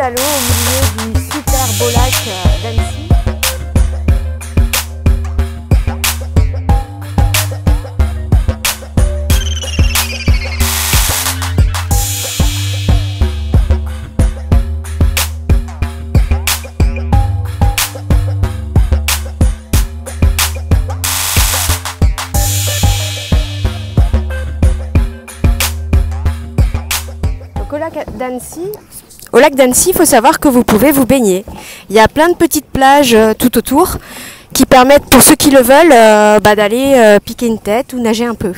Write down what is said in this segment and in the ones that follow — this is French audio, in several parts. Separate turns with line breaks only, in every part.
pédalo au milieu du super beau lac d'Annecy. Au lac d'Annecy, il faut savoir que vous pouvez vous baigner. Il y a plein de petites plages tout autour qui permettent pour ceux qui le veulent d'aller piquer une tête ou nager un peu.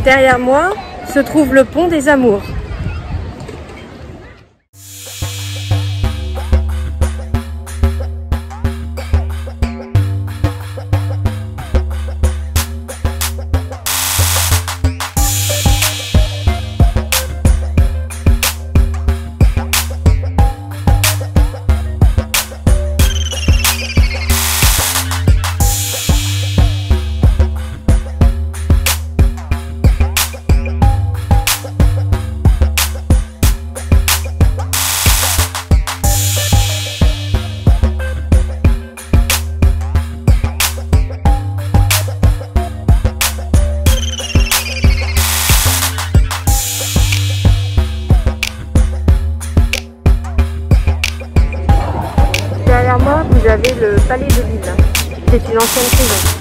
Derrière moi se trouve le pont des Amours. Derrière moi, vous avez le palais de Lille. C'est une ancienne prison.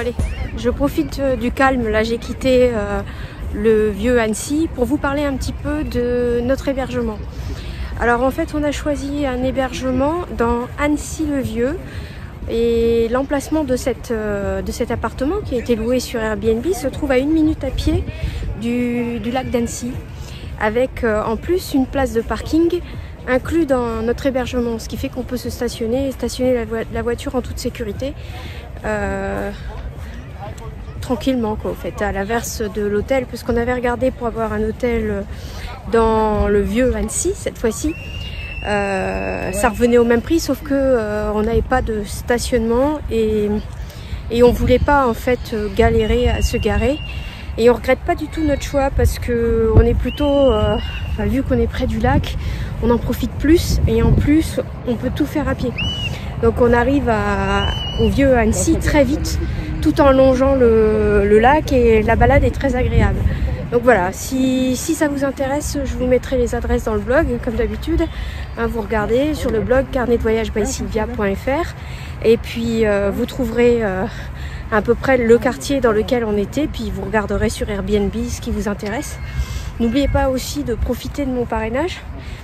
Allez, je profite du calme, là j'ai quitté le vieux Annecy pour vous parler un petit peu de notre hébergement. Alors en fait on a choisi un hébergement dans Annecy-le-Vieux et l'emplacement de cet appartement qui a été loué sur Airbnb se trouve à 1 minute à pied du lac d'Annecy avec en plus une place de parking inclus dans notre hébergement, ce qui fait qu'on peut se stationner la voiture en toute sécurité. Tranquillement quoi, au fait, à l'inverse de l'hôtel, puisqu'on avait regardé pour avoir un hôtel dans le vieux Annecy cette fois-ci, ça revenait au même prix, sauf que on n'avait pas de stationnement et on voulait pas en fait galérer à se garer, et on regrette pas du tout notre choix parce que on est plutôt, vu qu'on est près du lac, on en profite plus et en plus on peut tout faire à pied. Donc on arrive au vieux Annecy très vite, tout en longeant le lac, et la balade est très agréable. Donc voilà, si ça vous intéresse, je vous mettrai les adresses dans le blog, comme d'habitude. Vous regardez sur le blog carnetdevoyagebysylvia.fr et puis vous trouverez à peu près le quartier dans lequel on était, puis vous regarderez sur Airbnb ce qui vous intéresse. N'oubliez pas aussi de profiter de mon parrainage.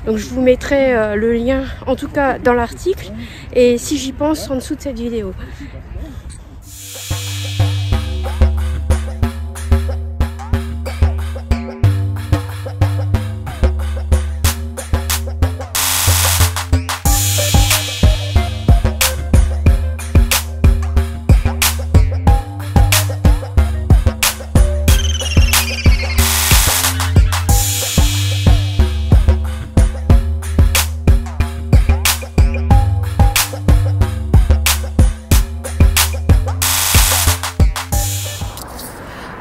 Donc je vous mettrai le lien, en tout cas dans l'article, et si j'y pense, en dessous de cette vidéo.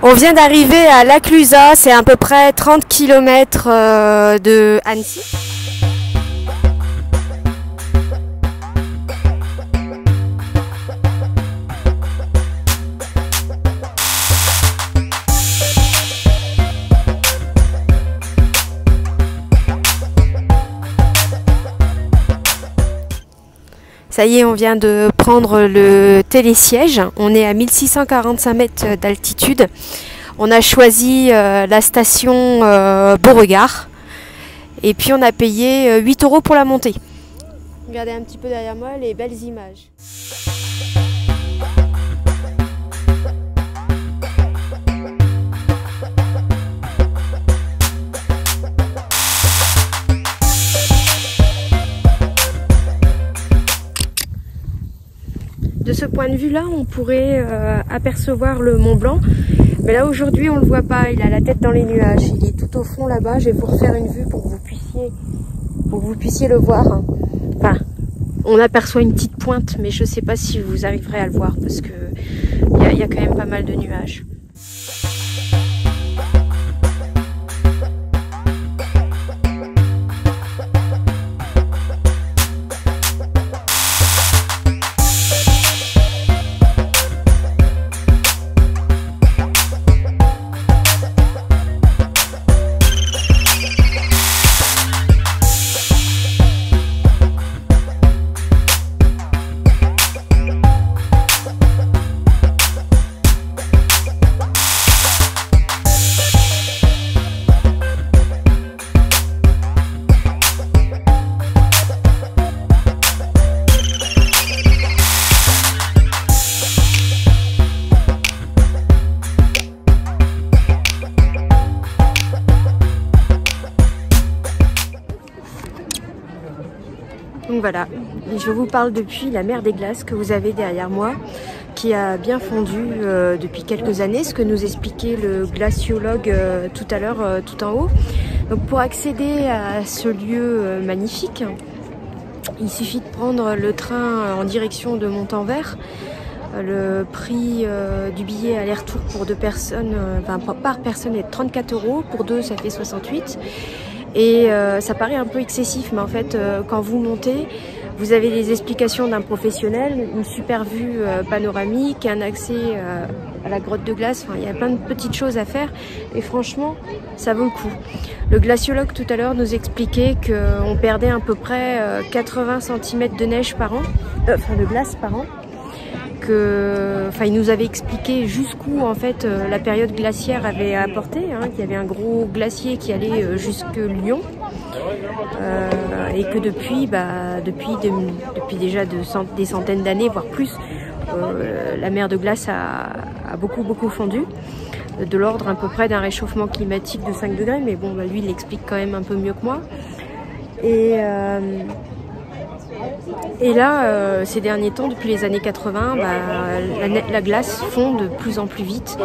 On vient d'arriver à La Clusaz, c'est à peu près 30 km de Annecy. Ça y est, on vient de prendre le télésiège. On est à 1645 mètres d'altitude. On a choisi la station Beauregard. Et puis on a payé 8 € pour la montée. Regardez un petit peu derrière moi les belles images. De ce point de vue-là, on pourrait apercevoir le Mont Blanc. Mais là, aujourd'hui, on ne le voit pas. Il a la tête dans les nuages. Il est tout au fond là-bas. Je vais vous refaire une vue pour que vous puissiez le voir. Enfin, on aperçoit une petite pointe, mais je ne sais pas si vous arriverez à le voir parce que il y a quand même pas mal de nuages. Donc voilà, je vous parle depuis la mer des glaces que vous avez derrière moi, qui a bien fondu depuis quelques années, ce que nous expliquait le glaciologue tout à l'heure, tout en haut. Donc pour accéder à ce lieu magnifique, il suffit de prendre le train en direction de Montanvert. Le prix du billet aller-retour pour 2 personnes, par personne est de 34 €, pour 2 ça fait 68 €. Et ça paraît un peu excessif, mais en fait, quand vous montez, vous avez les explications d'un professionnel, une super vue panoramique, un accès à la grotte de glace. Enfin, il y a plein de petites choses à faire et franchement, ça vaut le coup. Le glaciologue tout à l'heure nous expliquait qu'on perdait à peu près 80 cm de neige par an, de glace par an. Il nous avait expliqué jusqu'où en fait la période glaciaire avait apporté, qu'il y avait un gros glacier qui allait jusque Lyon et que depuis déjà des centaines d'années, voire plus, la mer de glace a beaucoup fondu, de l'ordre à peu près d'un réchauffement climatique de 5 degrés, mais bon, lui il l'explique quand même un peu mieux que moi. Et là, ces derniers temps, depuis les années 80, la glace fond de plus en plus vite,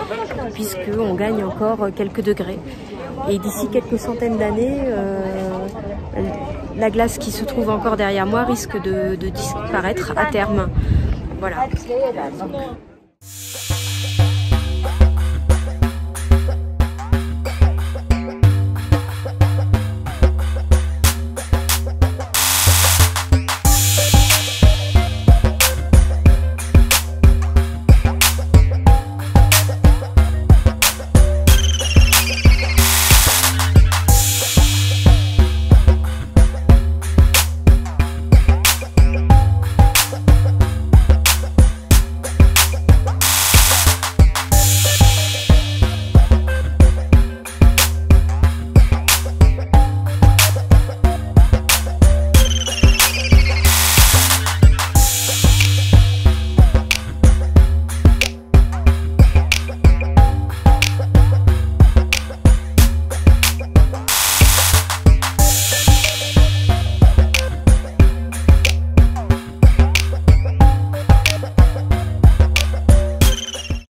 puisqu'on gagne encore quelques degrés. Et d'ici quelques centaines d'années, la glace qui se trouve encore derrière moi risque de disparaître à terme. Voilà.